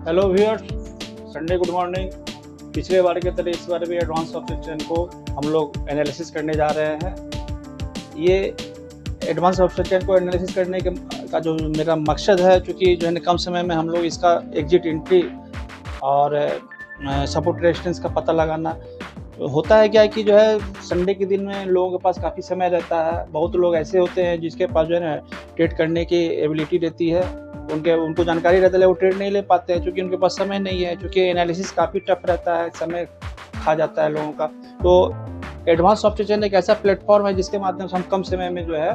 Hello viewers, Sunday good morning. पिछले बार की तरह इस बार भी एडवांस ऑप्शन चेन को हम लोग एनालिसिस करने जा रहे हैं। ये एडवांस ऑप्शन चेन को एनालिसिस करने का जो मेरा मकसद है, क्योंकि जो है कम समय में हम लोग इसका एग्जिट एंट्री और सपोर्ट रेजिस्टेंस का पता लगाना होता है। क्या है कि जो है संडे के दिन में लोगों के पास काफ़ी समय रहता है। बहुत लोग ऐसे होते हैं जिसके पास जो है ना ट्रेड करने की एबिलिटी रहती है, उनको जानकारी रहता है, वो ट्रेड नहीं ले पाते हैं क्योंकि उनके पास समय नहीं है, क्योंकि एनालिसिस काफ़ी टफ रहता है, समय खा जाता है लोगों का। तो एडवांस ऑप्शन चेन एक ऐसा प्लेटफॉर्म है जिसके माध्यम से हम कम समय में जो है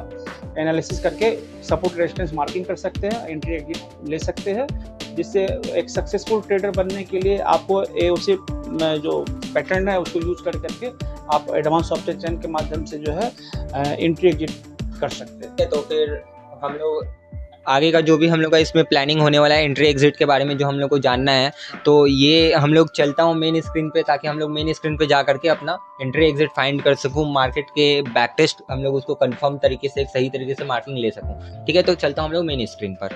एनालिसिस करके सपोर्ट रेजिस्टेंस मार्किंग कर सकते हैं, एंट्री एग्जिट ले सकते हैं, जिससे एक सक्सेसफुल ट्रेडर बनने के लिए आपको एओसी जो पैटर्न है उसको यूज करके आप एडवांस ऑप्शन चेन के माध्यम से जो है एंट्री एग्जिट कर सकते हैं। तो फिर हम लोग आगे का जो भी हम लोग का इसमें प्लानिंग होने वाला है एंट्री एग्जिट के बारे में जो हम लोग को जानना है, तो ये हम लोग चलता हूँ मेन स्क्रीन पे, ताकि हम लोग मेन स्क्रीन पे जा करके अपना एंट्री एग्जिट फाइंड कर सकूँ। मार्केट के बैक टेस्ट हम लोग उसको कंफर्म तरीके से, एक सही तरीके से मार्किंग ले सकूँ। ठीक है, तो चलता हूँ हम लोग मेन स्क्रीन पर।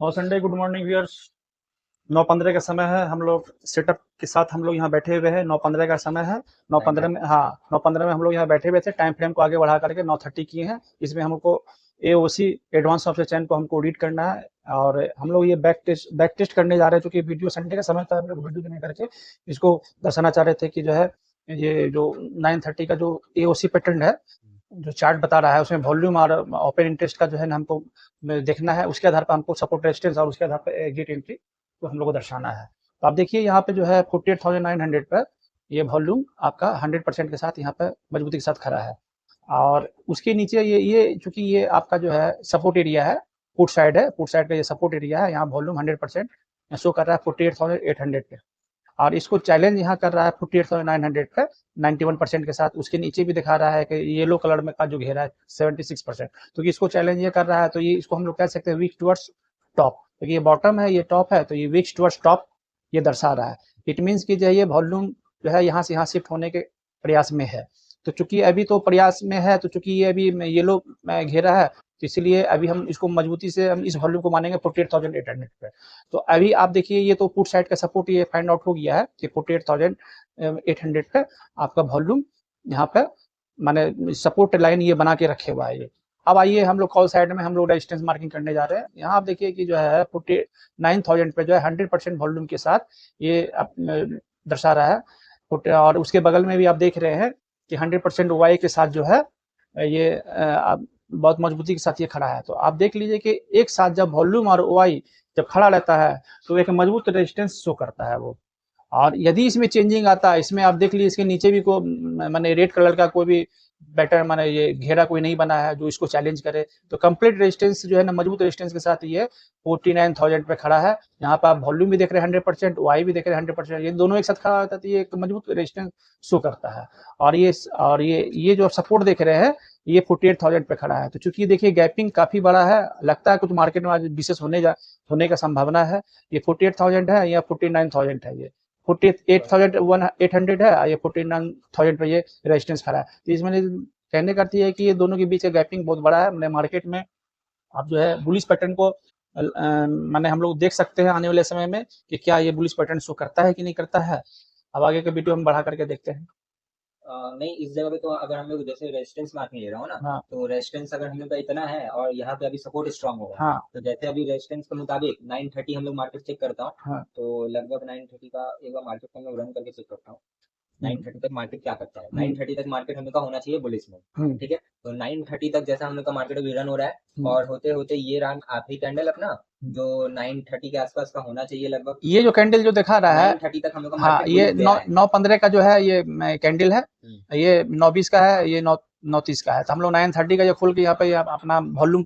और संडे गुड मॉर्निंग व्यूअर्स, 9:15 का समय है। हम लोग सेटअप के साथ हम लोग यहाँ बैठे हुए हैं। 9:15 का समय है। 9:15 में 9:15 में हम लोग यहाँ बैठे हुए थे। टाइम फ्रेम को आगे बढ़ा करके 9:30 किए हैं। इसमें हमको एओसी एडवांस ऑप्शन चेन को हमको रीड करना है, और हम लोग ये बैक टेस्ट करने जा रहे हैं। क्योंकि वीडियो संडे का समय था, हम लोग वीडियो नहीं करके इसको दर्शाना चाह रहे थे कि जो है ये जो 9:30 का जो एओसी पैटर्न है, जो चार्ट बता रहा है, उसमें वॉल्यूम और ओपन इंटरेस्ट का जो है ना हमको देखना है। उसके आधार पर हमको सपोर्ट रेजिस्टेंस और उसके आधार पर एग्जिट एंट्री तो हम लोग को दर्शाना है। तो आप देखिए यहाँ पे जो है 48,900 पर ये वॉल्यूम आपका 100% के साथ यहाँ पे मजबूती के साथ खड़ा है। और उसके नीचे ये चूंकि ये आपका जो है सपोर्ट एरिया है, पुट साइड है, पुट साइड का ये सपोर्ट एरिया है। यहाँ वॉल्यूम 100% शो कर रहा है 48,800 पे, और इसको चैलेंज यहाँ कर रहा है 48,900 पे 91% के साथ। उसके नीचे भी दिखा रहा है कि येलो कलर में का जो घेरा है 76%, तो इसको चैलेंज ये कर रहा है। तो ये इसको हम लोग कह सकते हैं वीक टुवर्ड्स टॉप। तो ये बॉटम है, ये टॉप है, तो ये वीक टुवर्ड्स टॉप ये दर्शा रहा है। इट मीन्स कि जो ये वॉल्यूम जो है यहाँ से यहाँ शिफ्ट होने के प्रयास में है। तो चूंकि अभी तो प्रयास में है, तो चूंकि ये अभी येलो घेरा है, तो इसलिए अभी हम इसको मजबूती से हम इस वॉल्यूम को मानेंगे 48,800 पे। तो अभी आप देखिए ये तो पुट साइड का सपोर्ट ये फाइंड आउट हो गया है कि 48,800 पे आपका वॉल्यूम यहाँ पे माने सपोर्ट लाइन ये बना के रखे हुआ है ये। अब आइए हम लोग कॉल साइड में हम लोग रेजिस्टेंस मार्किंग करने जा रहे हैं। यहाँ आप देखिए कि जो है 49,000 पे जो है 100% वॉल्यूम के साथ ये दर्शा रहा है। और उसके बगल में भी आप देख रहे हैं कि 100% वाई के साथ जो है ये बहुत मजबूती के साथ ये खड़ा है। तो आप देख लीजिए कि एक साथ जब वॉल्यूम और वाई जब खड़ा रहता है तो एक मजबूत रेजिस्टेंस शो करता है वो। और यदि इसमें चेंजिंग आता है, इसमें आप देख लीजिए इसके नीचे भी को माने रेड कलर का कोई भी बैटर माने ये घेरा कोई नहीं बना है जो इसको चैलेंज करे, तो कंप्लीट रेजिस्टेंस जो है ना मजबूत रेजिस्टेंस के साथ ये 49,000 पे खड़ा है। यहाँ पर आप वॉल्यूम भी देख रहे हैं 100%, वाई भी देख रहे हैं 100%, ये दोनों एक साथ खड़ा होता है तो ये एक मजबूत रेजिस्टेंस शो करता है। और ये जो सपोर्ट देख रहे हैं ये 48,000 पे खड़ा है। तो चूंकि देखिए गैपिंग काफी बड़ा है, लगता है कुछ मार्केट में आज विशेष होने का संभावना है। ये 48,000 है या 49,000 है, ये 48,800 है, ये 49,000 पे ये रेजिस्टेंस खड़ा है। तो इसमें कहने का अर्थ ये है कि ये दोनों के बीच का गैपिंग बहुत बड़ा है। मैंने मार्केट में आप जो है बुलिश पैटर्न को माने हम लोग देख सकते हैं आने वाले समय में कि क्या ये बुलिश पैटर्न शो करता है कि नहीं करता है। अब आगे का वीडियो हम बढ़ा करके देखते हैं। नहीं, इस जगह पे तो अगर हम लोग जैसे रेजिस्टेंस मार्किंग ले रहा हूँ ना, तो रेजिस्टेंस अगर हम लोग का इतना है और यहाँ पे अभी सपोर्ट स्ट्रांग होगा, तो जैसे अभी रेजिस्टेंस के मुताबिक 930 हम लोग मार्केट चेक करता हूँ, तो लगभग 930 का एक बार मार्केट को हम लोग रन करके चेक करता हूँ 930 तक मार्केट क्या करता है। 930 तक मार्केट हम लोग का होना चाहिए बुलिश में, ठीक है। तो 930 तक जैसा हम लोग का मार्केट अभी रन हो रहा है, और होते होते ये रन आखिरी कैंडल अपना जो 930 के आसपास का होना चाहिए लगभग, ये जो कैंडल जो दिखा रहा है 930 तक हम लोग का मार्केट ये 9:15 का जो है ये कैंडल है, ये 9:20 का है, ये 9:30 का है। तो हम लोग 9:30 का जो खोल के यहाँ पे अपना वॉल्यूम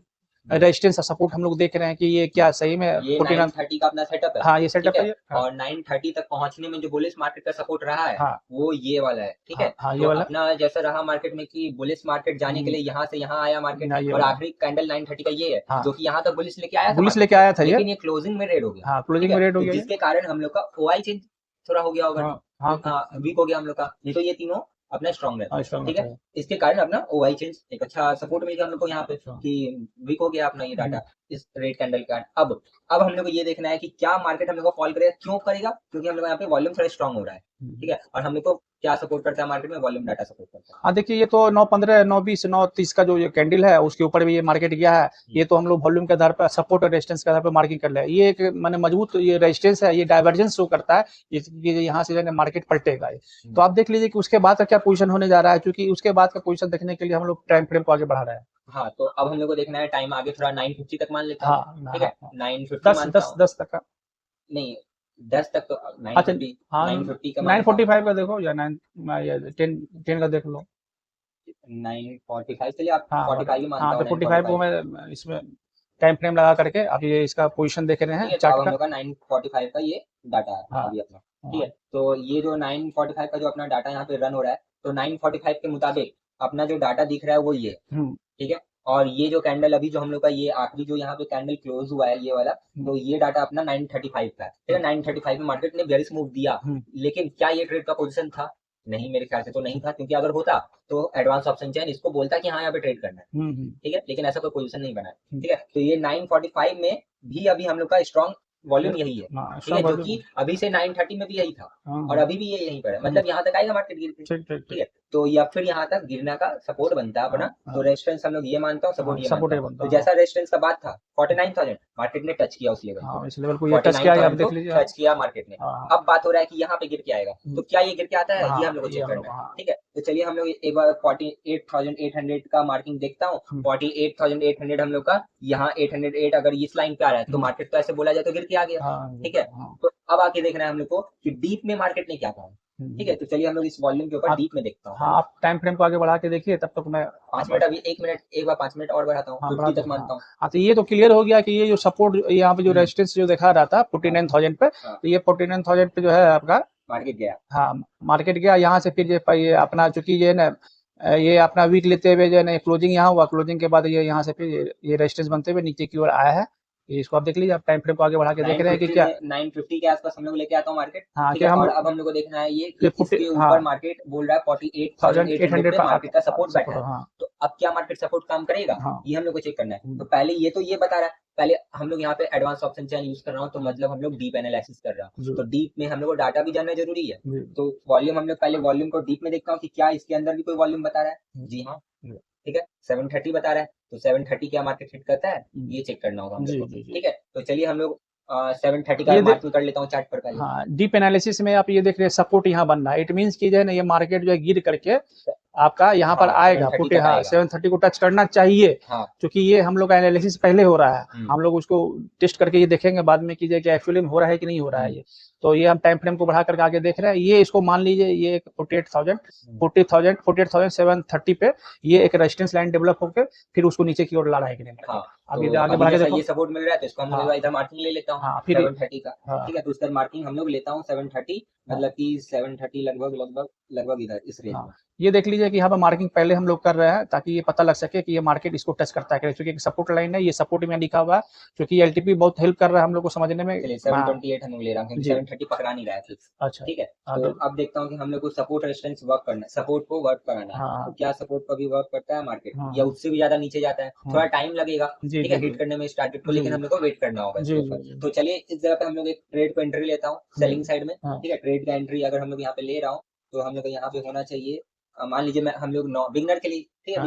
रेजिस्टेंस और सपोर्ट हम लोग देख रहे हैं कि ये क्या सही में ये 930 का अपना सेटअप है। हाँ, ये सेटअप है। और 930 तक पहुंचने में जो बुलिश मार्केट का सपोर्ट रहा है, वो ये वाला है, ठीक है। ये वाला अपना जैसा रहा मार्केट में कि बुलिश मार्केट जाने के लिए यहाँ से यहाँ आया मार्केट, और आखिरी कैंडल 930 का ये है जो कि यहाँ तक बुलिश लेके आया था, लेकिन ये क्लोजिंग में रेड हो गया, क्लोजिंग में रेड हो गया, जिसके कारण हम लोग का ओआई चेंज थोड़ा हो गया होगा, वीक हो गया हम लोग का। नहीं तो ये तीनों अपना स्ट्रॉन्ग रहता है, ठीक है। इसके कारण अपना ओआई चेंज एक अच्छा सपोर्ट मिल गया हम लोग को यहाँ पे कि वीक हो गया अपना ये डाटा इस रेड कैंडल का। अब हम लोग को ये देखना है कि क्या मार्केट हम लोग को फॉल करेगा, क्यों करेगा, क्योंकि हम लोग यहाँ पे वॉल्यूम थोड़ा स्ट्रॉन्ग हो रहा है, ठीक है। और हम लोग को क्या सपोर्ट करता है मार्केट में, वॉल्यूम डाटा सपोर्ट करता है। हाँ देखिए ये तो 9.15 9.20 9.30 का जो ये कैंडल है उसके ऊपर भी ये मार्केट गया है। ये तो हम लोग वॉल्यूम के आधार पर सपोर्ट और रेजिस्टेंस के आधार पर मार्किंग कर ले। ये एक माने मजबूत ये रेजिस्टेंस है, ये डाइवर्जेंस शो करता है, ये यहाँ से जो मार्केट पलटेगा। तो आप देख लीजिए कि उसके बाद का क्या पोजीशन होने जा रहा है, क्योंकि उसके बाद का पोजीशन देखने के लिए हम लोग टाइम फ्रेम को आगे बढ़ा रहे हैं। हाँ तो अब हम लोग को देखना है टाइम आगे थोड़ा 950 तक मान लेते हैं, ठीक है। 950 10 तक का नहीं 10 तक तो 950 950 का 945 का देखो या 10 का देख लो। 945 चलिए आप 45 ही मानता हूं। तो 45 को मैं इसमें टाइम फ्रेम लगा करके आप ये इसका पोजीशन देख रहे हैं चार्ट का। 945 का ये डाटा है अभी अपना, ठीक है। तो ये जो 945 का जो अपना डाटा यहाँ पे रन हो रहा है, तो 945 के मुताबिक अपना जो डाटा दिख रहा है वो ये, ठीक है। और ये जो कैंडल अभी जो हम लोग का ये आखिरी जो यहाँ पे कैंडल क्लोज हुआ है ये वाला, तो ये डाटा अपना 935 का है, ठीक है। 935 में मार्केट ने बेयरिश मूव दिया, लेकिन क्या ये ट्रेड का पोजीशन था? नहीं, मेरे ख्याल से तो नहीं था, क्योंकि अगर होता तो एडवांस ऑप्शन चेन इसको बोलता कि हाँ यहाँ पे ट्रेड करना है, ठीक है। लेकिन ऐसा कोई पोजीशन नहीं बना है, ठीक है। तो ये 945 में भी अभी हम लोग का स्ट्रॉन्ग वॉल्यूम यही है, ठीक है, जो कि अभी से 930 में भी यही था और अभी भी ये यहीं पर है, मतलब यहाँ तक आएगा मार्केट गिर के, ठीक है। तो या फिर यहाँ तक गिरने का सपोर्ट बनता है अपना। तो रेजिस्टेंस हम लोग ये मानता हूँ, सपोर्ट ये मानता हूँ। तो जैसा रेजिस्टेंस का बात था 49,000 मार्केट ने टच किया उस लेवल को, टच किया मार्केट ने। अब बात हो रहा है कि यहाँ पे गिर के आएगा, तो क्या ये गिर के आता है, ये हम लोग को चेक करना है, ठीक है। तो चलिए हम लोग एक बार 48,800 का मार्किंग देखता हूँ। 48,800 हम लोग का यहाँ 808 अगर इस लाइन पे आ रहा है तो मार्केट तो ऐसे बोला जाए तो गिर के आ गया, ठीक है। तो अब आके देखना है हम लोग को कि डीप में मार्केट ने क्या कहा, ठीक है। तो चलिए हम लोग इस वॉल्यूम के ऊपर डीप में देखता हूँ। हाँ, आप टाइम फ्रेम को आगे बढ़ा के देखिए, तब तक मैं 5 मिनट अभी 1 मिनट एक बार 5 मिनट और बढ़ाता हूँ, 50 तक मानता हूँ। हाँ तो ये तो क्लियर हो गया कि ये जो सपोर्ट यहाँ पे जो रेजिस्टेंस जो दिखा रहा था 49,000 पे, तो ये 49,000 पे जो है आपका मार्केट गया। हाँ मार्केट गया यहाँ से। फिर ये अपना चूंकि ये ना ये अपना वीक लेते हुए जो है ना क्लोजिंग यहाँ हुआ, क्लोजिंग के बाद ये यहाँ से फिर ये रेजिस्टेंस बनते हुए नीचे की ओर आया है। इसको आप देख लीजिए, आप टाइम फ्रेम को आगे बढ़ा के देख रहे हैं कि क्या 950 के आसपास हम लोग लेके आता हूँ मार्केट, हाँ, ठीक है। और अब हम लोग को देखना है ये इसके ऊपर मार्केट बोल रहा है 48,800 पे मार्केट का सपोर्ट बैठा है। तो अब क्या मार्केट सपोर्ट काम करेगा, ये हम लोग को चेक करना है। तो पहले ये तो ये बता रहा है, पहले हम लोग यहाँ पे एडवांस ऑप्शन चेन यूज कर रहा हूँ, तो मतलब हम लोग डीप एनालिसिस कर रहा हूँ। तो डीप में हम लोग को डाटा भी जानना जरूरी है। तो वॉल्यूम हम लोग पहले वॉल्यूम को डीप में देखता हूँ कि क्या इसके अंदर भी कोई वॉल्यूम बता रहा है। जी हाँ, ठीक है। 730 बता रहा है, तो 730 क्या मार्केट हिट करता है, ये चेक करना होगा हम लोग को, ठीक है। तो चलिए हम लोग 730 का मार्किंग कर लेता हूँ चार्ट पर पहले। हाँ, डीप एनालिसिस में आप ये देख रहे हैं सपोर्ट यहाँ बन रहा है। इट मींस कि जो है ना ये मार्केट जो है गिर करके आपका यहाँ पर आएगा, 730 को टच करना चाहिए, क्योंकि ये हम लोग का एनालिसिस पहले हो रहा है। हम लोग उसको टेस्ट करके ये देखेंगे बाद में कीजिए कि एक्चुअली में हो रहा है कि नहीं हो रहा है ये। तो ये हम टाइम फ्रेम को बढ़ा करके आगे देख रहे हैं। ये इसको मान लीजिए ये 48,730 पे ये एक रेजिस्टेंस लाइन डेवलप होकर फिर उसको नीचे की ओर ला रहा है कि नहीं। अभी आगे बढ़ा के देखो, ये सपोर्ट मिल रहा है तो इसको हम लोग इधर मार्किंग ले लेता हूँ 730 का, ठीक है। तो उसका मार्किंग हम लोग लेता हूँ 730, मतलब कि 730 लगभग इधर इस रेंज में। ये देख लीजिए कि यहाँ पर मार्किंग पहले हम लोग कर रहे हैं ताकि ये पता लग सके कि ये मार्केट इसको टच करता है, क्योंकि सपोर्ट लाइन है, ये सपोर्ट में लिखा हुआ है, क्योंकि एलटीपी बहुत हेल्प कर रहा है हम लोग को समझने में। 728 हम लोग ले रहा हूँ, 730 पकड़ा नहीं रहा है, अच्छा ठीक है। तो अब देखता हूँ कि हम लोग को सपोर्ट रेजिस्टेंस वर्क करना है, सपोर्ट को वर्क कराना है। तो क्या सपोर्ट को भी वर्क करता है मार्केट, या उससे भी ज्यादा नीचे जाता है, थोड़ा टाइम लगेगा, ठीक है, हिट करने में स्टार्टेड को, लेकिन हम लोग को वेट करना होगा इसके ऊपर। तो चलिए इस जगह पे हम लोग एक ट्रेड को एंट्री लेता हूँ सेलिंग साइड में, ठीक है। ट्रेड का एंट्री अगर हम लोग यहाँ पे ले रहा हूँ तो हम लोग यहाँ पे होना चाहिए, मान लीजिए मैं हम लोग बिगनर के लिए, ठीक है,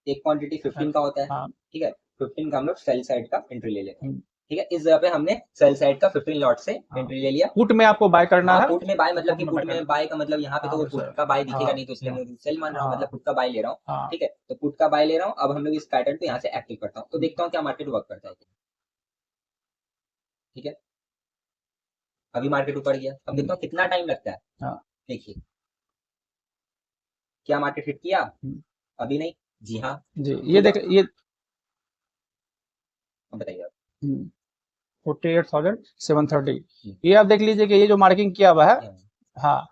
एक क्वांटिटी 15 का होता है, ठीक है। 15 का हम लोग सेल साइड का एंट्री ले लेते हैं, ठीक है। इस जगह पे हमने सेल साइड का 15 लॉट से एंट्री ले लिया। पुट में आपको बाय करना है, पुट में बाय मतलब कि पुट में बाय का मतलब यहाँ पे तो पुट का बाय दिखेगा नहीं, तो इसलिए मैं सेल मान रहा हूँ, मतलब पुट का बाय ले रहा हूँ, ठीक है। तो पुट का बाय ले रहा हूँ। अब हम लोग इस पैटर्न को यहाँ से एक्टिव करता हूँ, तो देखता हूँ क्या मार्केट वर्क करता है, ठीक है। अभी मार्केट ऊपर गया, अब देखता हूँ कितना टाइम लगता है। देखिए क्या मार्केट हिट किया, अभी नहीं, जी हाँ जी, ये देख ये बताइए आप 48,730, ये आप देख लीजिए कि ये जो मार्किंग किया हुआ है, हाँ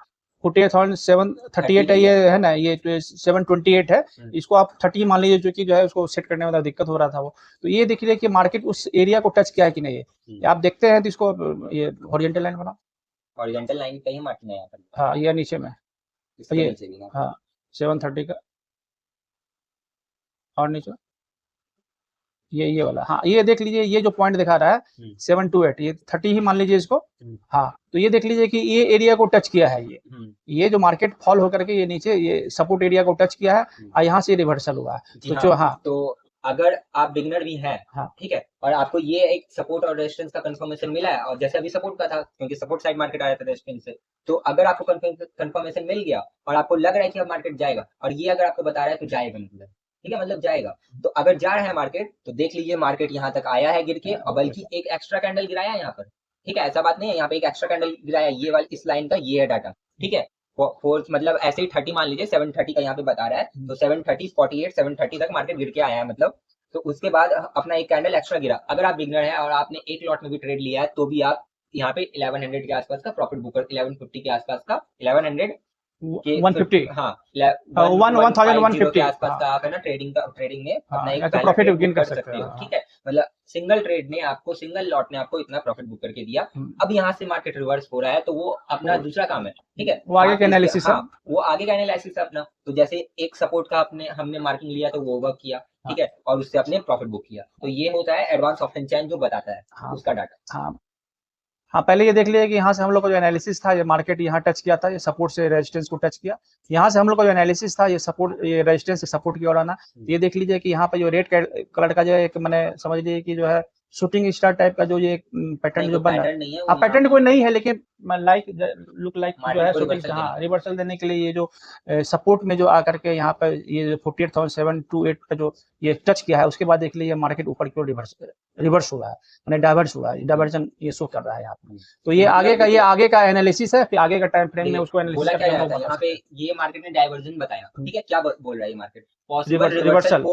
48,738 है, ये है ना, ये 728 है, इसको आप 30 मान लीजिए, जो कि जो है उसको सेट करने में दिक्कत हो रहा था वो। तो ये देख लीजिए कि मार्केट उस एरिया को टच किया है कि नहीं है, आप देखते हैं। तो इसको ये हॉरिजॉन्टल लाइन बना, हॉरिजॉन्टल लाइन पे ही मार्किंग है यहाँ पर, हाँ, ये नीचे में इसके ये नीचे भी ना। हाँ 730 का और नीचे ये वाला, हाँ ये देख लीजिए, ये जो पॉइंट दिखा रहा है 728, ये 30 ही मान लीजिए इसको। हाँ तो ये देख लीजिए कि ये एरिया को टच किया है, ये जो मार्केट फॉल होकर के ये नीचे ये सपोर्ट एरिया को टच किया है और यहाँ से रिवर्सल हुआ है। तो जो हाँ तो अगर आप बिगनर भी हैं, हाँ ठीक है, और आपको ये एक सपोर्ट और रेजिस्टेंस का कंफर्मेशन मिला है, और जैसे अभी सपोर्ट का था क्योंकि सपोर्ट साइड मार्केट आया था रेजिस्टेंस से, तो अगर आपको कंफर्मेशन मिल गया और आपको लग रहा है कि अब मार्केट जाएगा, और ये अगर आपको बता रहा है तो जाएगा, मतलब ठीक है, मतलब जाएगा, तो अगर जा रहा है मार्केट तो देख लीजिए मार्केट यहाँ तक आया है गिर के, और बल्कि एक एक्स्ट्रा कैंडल गिराया है यहाँ पर, ठीक है, ऐसा बात नहीं है, यहाँ पे एक एक्स्ट्रा कैंडल गिराया, ये वाली इस लाइन का ये है डाटा, ठीक है, फोर्थ मतलब ऐसे ही 30 मान लीजिए, 730 का यहाँ पे बता रहा है, तो 730 48 730 तक मार्केट गिर के आया है, मतलब तो उसके बाद अपना एक कैंडल एक्स्ट्रा गिरा। अगर आप बिगनर है और आपने एक लॉट में भी ट्रेड लिया है तो भी आप यहाँ पे 1100 के आसपास का प्रॉफिट बुक कर, 1150 के आसपास का 1100 150 हाँ 1150 के आसपास का आप है ना ट्रेडिंग में अपना एक प्रॉफिट गेन कर सकते हो, ठीक है, मतलब सिंगल ट्रेड ने आपको, सिंगल लॉट ने आपको इतना प्रॉफिट बुक करके दिया। अब यहाँ से मार्केट रिवर्स हो रहा है तो वो अपना दूसरा काम है, ठीक है, वो आगे का एनालिसिस है, वो आगे का एनालिसिस है अपना। तो जैसे एक सपोर्ट का हमने मार्किंग लिया तो वो वर्क किया, ठीक है, और उससे अपने प्रॉफिट बुक किया, तो ये होता है एडवांस ऑप्शन चेन जो बताता है उसका डाटा। हाँ पहले ये देख लिया कि यहाँ से हम लोग का जो एनालिसिस था, ये मार्केट यहाँ टच किया था, ये सपोर्ट से रेजिस्टेंस को टच किया, यहाँ से हम लोग का जो एनालिसिस था, ये सपोर्ट, ये रेजिस्टेंस से सपोर्ट की ओर आना। ये देख लीजिए कि यहाँ पे जो रेड कलर का जो एक मैंने समझ लीजिए कि जो है शूटिंग स्टार टाइप का जो ये पैटर्न जो बन रहा है, पैटर्न कोई नहीं है, लेकिन लाइक लुक लाइक जो है शूटिंग, हाँ रिवर्सल देने के लिए ये जो सपोर्ट में जो आकर के यहाँ पे ये 48,728 का जो ये टच किया है, उसके बाद देख लीजिए मार्केट ऊपर की ओर रिवर्स हुआ है, मैंने डाइवर्स हुआ है, डाइवर्जन ये शो कर रहा है यहाँ पे। तो ये आगे का एनालिसिस है, फिर आगे का टाइम फ्रेम में उसको एनालिसिस करके हम लोग यहाँ पे ये मार्केट ने डाइवर्जन बताया, ठीक है, क्या बोल रहा है ये मार्केट, पॉसिबल रिवर्सल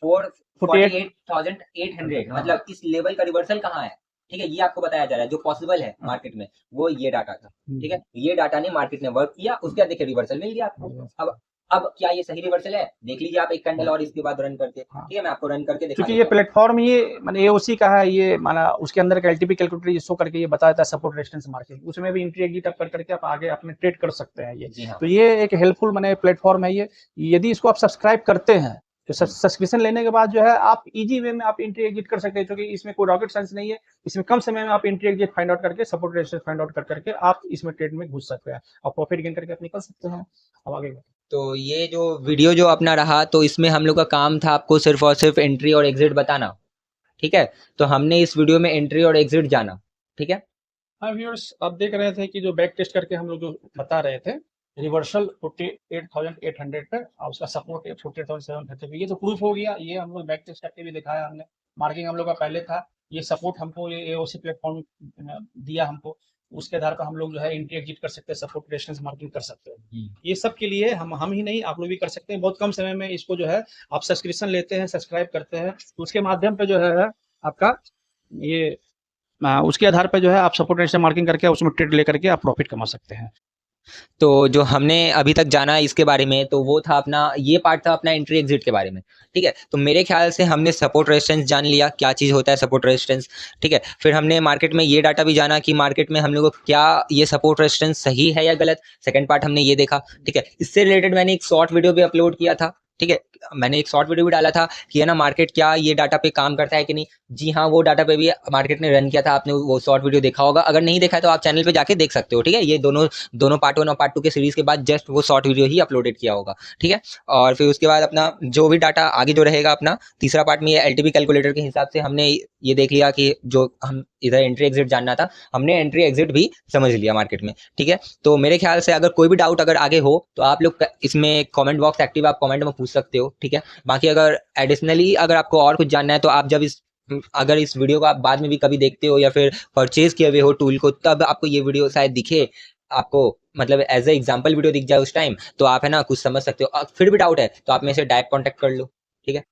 48,800, मतलब इस लेवल का रिवर्सल कहाँ है, ठीक है, ये आपको बताया जा रहा है जो पॉसिबल है मार्केट में, वो ये डाटा था, ठीक है, ये डाटा ने मार्केट ने वर्क किया, उसके बाद देखिए रिवर्सल मिल गया आपको। अब क्या ये सही रिवर्सल है, देख लीजिए आप एक कैंडल और इसके बाद रन करके, ठीक है, मैं आपको रन करके दिखा, क्योंकि ये प्लेटफॉर्म ये माने एओसी का है, ये माना उसके अंदर का एलटीपी कैलकुलेटर ये शो करके ये बता देता है सपोर्ट रेजिस्टेंस मार्केट, उसमें भी एंट्री एग्जिट कर करके आप आगे अपने ट्रेड कर सकते हैं ये। तो ये एक हेल्पफुल माने प्लेटफॉर्म है ये, यदि इसको आप सब्सक्राइब करते हैं तो सब्सक्रिप्शन लेने के बाद जो है आप इजी वे में आप एंट्री एग्जिट कर सकते हैं, क्योंकि इसमें कोई रॉकेट साइंस नहीं है, इसमें कम समय में आप एंट्री एग्जिट फाइंड आउट करके सपोर्ट रेजिस्टेंस फाइंड आउट करके आप इसमें ट्रेड में घुस सकते हैं और प्रॉफिट गेन करके आप निकल सकते हैं। अब आगे तो ये जो वीडियो जो अपना रहा, तो इसमें हम लोग का काम था आपको सिर्फ और सिर्फ एंट्री और एग्जिट बताना, ठीक है, तो हमने इस वीडियो में एंट्री और एग्जिट जाना, ठीक है। हाँ व्यूअर्स, आप देख रहे थे कि जो बैक टेस्ट करके हम लोग जो बता रहे थे, रिवर्सल 48,800 पे और उसका सपोर्ट 48,730 पे, ये तो प्रूफ हो गया, ये हम लोग बैक टेस्ट करके भी दिखाया हमने, मार्किंग हम लोग का पहले था, ये सपोर्ट हमको ये एओसी प्लेटफॉर्म दिया हमको, उसके आधार पर हम लोग जो है एंट्री एग्जिट कर सकते हैं, सपोर्ट रेजिस्टेंस मार्किंग कर सकते हैं। ये सब के लिए हम ही नहीं, आप लोग भी कर सकते हैं, बहुत कम समय में इसको जो है आप सब्सक्रिप्शन लेते हैं, सब्सक्राइब करते हैं, तो उसके माध्यम पे जो है आपका ये उसके आधार पर जो है आप सपोर्ट रेजिस्टेंस मार्किंग करके उसमें ट्रेड लेकर के आप प्रॉफिट कमा सकते हैं। तो जो हमने अभी तक जाना इसके बारे में, तो वो था अपना, ये पार्ट था अपना एंट्री एग्जिट के बारे में, ठीक है। तो मेरे ख्याल से हमने सपोर्ट रेजिस्टेंस जान लिया, क्या चीज़ होता है सपोर्ट रेजिस्टेंस, ठीक है। फिर हमने मार्केट में ये डाटा भी जाना कि मार्केट में हम लोग को क्या ये सपोर्ट रेजिस्टेंस सही है या गलत, सेकंड पार्ट हमने ये देखा, ठीक है। इससे रिलेटेड मैंने एक शॉर्ट वीडियो भी अपलोड किया था, ठीक है, मैंने एक शॉर्ट वीडियो भी डाला था कि है ना मार्केट क्या ये डाटा पे काम करता है कि नहीं। जी हाँ, वो डाटा पे भी मार्केट ने रन किया था, आपने वो शॉर्ट वीडियो देखा होगा, अगर नहीं देखा है तो आप चैनल पे जाके देख सकते हो, ठीक है। ये दोनों पार्ट 1 और पार्ट 2 के सीरीज के बाद जस्ट वो शॉर्ट वीडियो ही अपलोडेड किया होगा, ठीक है। और फिर उसके बाद अपना जो भी डाटा आगे जो रहेगा, अपना तीसरा पार्ट में ये एलटीपी कैलकुलेटर के हिसाब से हमने ये देख लिया कि जो हम इधर एंट्री एग्जिट जानना था, हमने एंट्री एग्जिट भी समझ लिया मार्केट में, ठीक है। तो मेरे ख्याल से अगर कोई भी डाउट अगर आगे हो तो आप लोग इसमें कमेंट बॉक्स एक्टिव, आप कमेंट में पूछ सकते हो, ठीक है। बाकी अगर एडिशनली अगर आपको और कुछ जानना है तो आप जब अगर इस वीडियो को आप बाद में भी कभी देखते हो या फिर परचेज किए हुए हो टूल को, तब आपको ये वीडियो शायद दिखे, आपको मतलब एज ए एग्जाम्पल वीडियो दिख जाए उस टाइम, तो आप है ना कुछ समझ सकते हो। फिर भी डाउट है तो आप मेरे से डायरेक्ट कॉन्टेक्ट कर लो, ठीक है।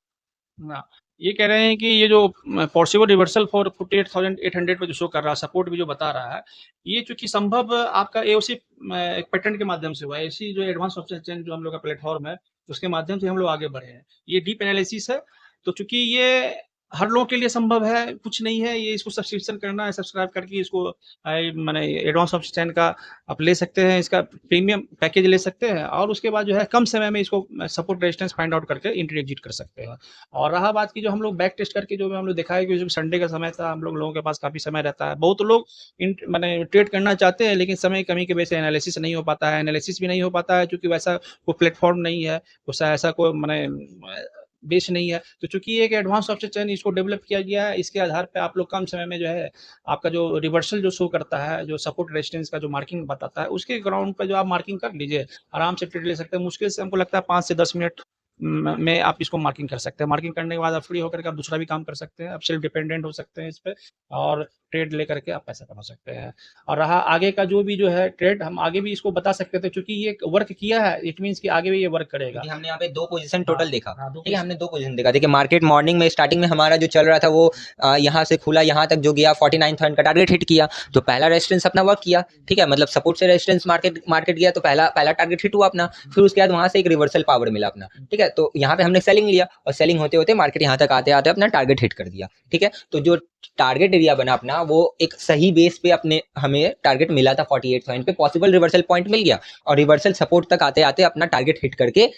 ये कह रहे हैं कि ये जो पॉसिबल रिवर्सल फॉर 48,800 पे जो शो कर रहा है, सपोर्ट भी जो बता रहा है, ये चूंकि संभव आपका एओसी एक पैटर्न के माध्यम से हुआ है, एसी जो एडवांस ऑप्शन चेन जो हम लोग का प्लेटफॉर्म है उसके माध्यम से हम लोग आगे बढ़े हैं, ये डीप एनालिसिस है। तो चूंकि ये हर लोगों के लिए संभव है, कुछ नहीं है ये, इसको सब्सक्रिप्शन करना है, सब्सक्राइब करके इसको माने एडवांस ऑप्शन चैन का आप ले सकते हैं, इसका प्रीमियम पैकेज ले सकते हैं और उसके बाद जो है कम समय में इसको सपोर्ट रेजिस्टेंस फाइंड आउट करके एंट्री एग्जिट कर सकते हैं। और रहा बात की जो हम लोग बैक टेस्ट करके जो हम लोग देखा है कि जो संडे का समय था, हम लोगों के पास काफ़ी समय रहता है, बहुत लोग माने ट्रेड करना चाहते हैं लेकिन समय कमी की वजह से एनालिसिस नहीं हो पाता है, एनालिसिस भी नहीं हो पाता है क्योंकि वैसा कोई प्लेटफॉर्म नहीं है, ऐसा कोई माने बेस नहीं है। तो चूंकि एक एडवांस ऑप्शन चेन इसको डेवलप किया गया है, इसके आधार पे आप लोग कम समय में जो है आपका जो रिवर्सल जो शो करता है, जो सपोर्ट रेजिस्टेंस का जो मार्किंग बताता है, उसके ग्राउंड पे जो आप मार्किंग कर लीजिए, आराम से ट्रेड ले सकते हैं। मुश्किल से हमको लगता है 5 से 10 मिनट में आप इसको मार्किंग कर सकते हैं। मार्किंग करने के बाद आप फ्री होकर के आप दूसरा भी काम कर सकते हैं, आप सेल्फ डिपेंडेंट हो सकते हैं इस पे और ट्रेड लेकर के आप पैसा कमा सकते हैं। और रहा आगे का जो भी जो है ट्रेड, हम आगे भी इसको बता सकते थे क्योंकि ये वर्क किया है, इट मींस कि आगे भी ये वर्क करेगा। हमने यहाँ पे 2 पोजीशन टोटल देखा, ठीक है, हमने 2 पोजीशन देखा। देखिए मार्केट मॉर्निंग में स्टार्टिंग में हमारा जो चल रहा था वो यहाँ से खुला, यहाँ तक जो गया 49,000 का टारगेट हिट किया, तो पहला रेजिस्टेंस अपना वर्क किया, ठीक है, मतलब सपोर्ट से रेजिस्टेंस मार्केट गया तो पहला टारगेट हिट हुआ अपना, फिर उसके बाद वहां से एक रिवर्सल पावर मिला अपना, ठीक है। तो यहाँ पे हमने सेलिंग लिया और सेलिंग होते होते मार्केट यहाँ तक आते आते अपना टारगेट हिट कर दिया, ठीक है। तो जो टारगेट एरिया बना अपना वो एक सही बेस पे अपने हमें टारगेट मिला था 48,000 पे, पॉसिबल रिवर्सल पॉइंट मिल गया और रिवर्सल सपोर्ट तक आते आते अपना टारगेट हिट करके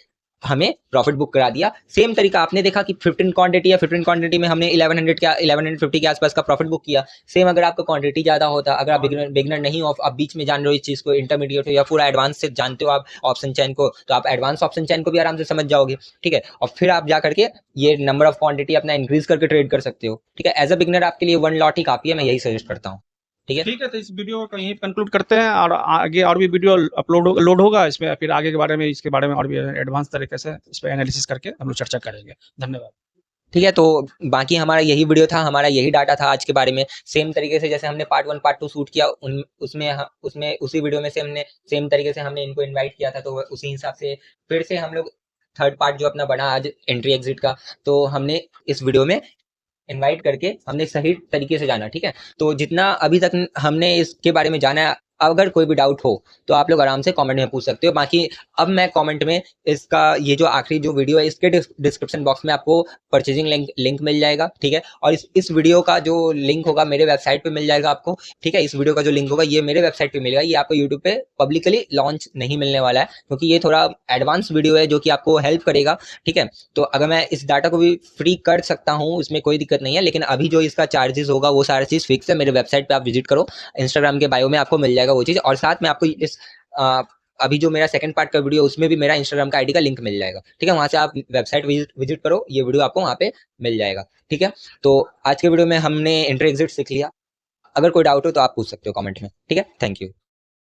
हमें प्रॉफिट बुक करा दिया। सेम तरीका आपने देखा कि 15 क्वांटिटी या 15 क्वांटिटी में हमने 1150 के आसपास का प्रॉफिट बुक किया। सेम अगर आपका क्वांटिटी ज्यादा होता, अगर आप बिगिनर नहीं हो, आप बीच में जान रहे हो इस चीज को, इंटरमीडिएट हो या पूरा एडवांस से जानते हो आप ऑप्शन चैन को, तो आप एडवांस ऑप्शन चैन को भी आराम से समझ जाओगे, ठीक है। और फिर आप जा करके ये नंबर ऑफ क्वांटिटी अपना इंक्रीज करके ट्रेड कर सकते हो, ठीक है। एज अ बिगिनर आपके लिए 1 लॉट ही काफी है, मैं यही सजेस्ट करता हूँ, ठीक है। तो इस वीडियो को यहीं कंक्लूड करते हैं और आगे और भी वीडियो लोड होगा इसमें, फिर आगे के बारे में, इसके बारे में और भी एडवांस तरीके से इस पर एनालिसिस करके हम लोग चर्चा करेंगे। धन्यवाद। ठीक है, तो बाकी हमारा यही वीडियो था, हमारा यही डाटा था आज के बारे में। सेम तरीके से जैसे हमने पार्ट 1 पार्ट 2 शूट किया, उसमें उसी वीडियो में से हमने सेम तरीके से हमने इनको इनवाइट किया था, तो उसी हिसाब से फिर से हम लोग थर्ड पार्ट जो अपना बना आज एंट्री एग्जिट का, तो हमने इस वीडियो में इनवाइट करके हमने सही तरीके से जाना, ठीक है। तो जितना अभी तक हमने इसके बारे में जाना है, अगर कोई भी डाउट हो तो आप लोग आराम से कमेंट में पूछ सकते हो। बाकी अब मैं कमेंट में इसका ये जो आखिरी जो वीडियो है इसके डिस्क्रिप्शन बॉक्स में आपको परचेजिंग लिंक मिल जाएगा, ठीक है। और इस वीडियो का जो लिंक होगा मेरे वेबसाइट पे मिल जाएगा आपको, ठीक है। इस वीडियो का जो लिंक होगा ये मेरे वेबसाइट पे मिलेगा, ये आपको यूट्यूब पे पब्लिकली लॉन्च नहीं मिलने वाला है क्योंकि ये थोड़ा एडवांस वीडियो है जो कि आपको हेल्प करेगा, ठीक है। तो अगर मैं इस डाटा को भी फ्री कर सकता हूँ उसमें कोई दिक्कत नहीं है, लेकिन अभी जो इसका चार्जेस होगा वो सारा चीज फिक्स है। मेरे वेबसाइट पे आप विजिट करो, इंस्टाग्राम के बायो में आपको मिल जाएगा वो चीज, और साथ में आपको इस अभी जो मेरा सेकंड पार्ट का वीडियो उसमें भी मेरा इंस्टाग्राम का आईडी का लिंक मिल जाएगा, ठीक है। वहां से आप वेबसाइट विजिट करो, ये वीडियो आपको वहां पे मिल जाएगा, ठीक है। तो आज के वीडियो में हमने एंट्री एग्जिट सीख लिया, अगर कोई डाउट हो तो आप पूछ सकते हो कमेंट में, ठीक है। Thank you.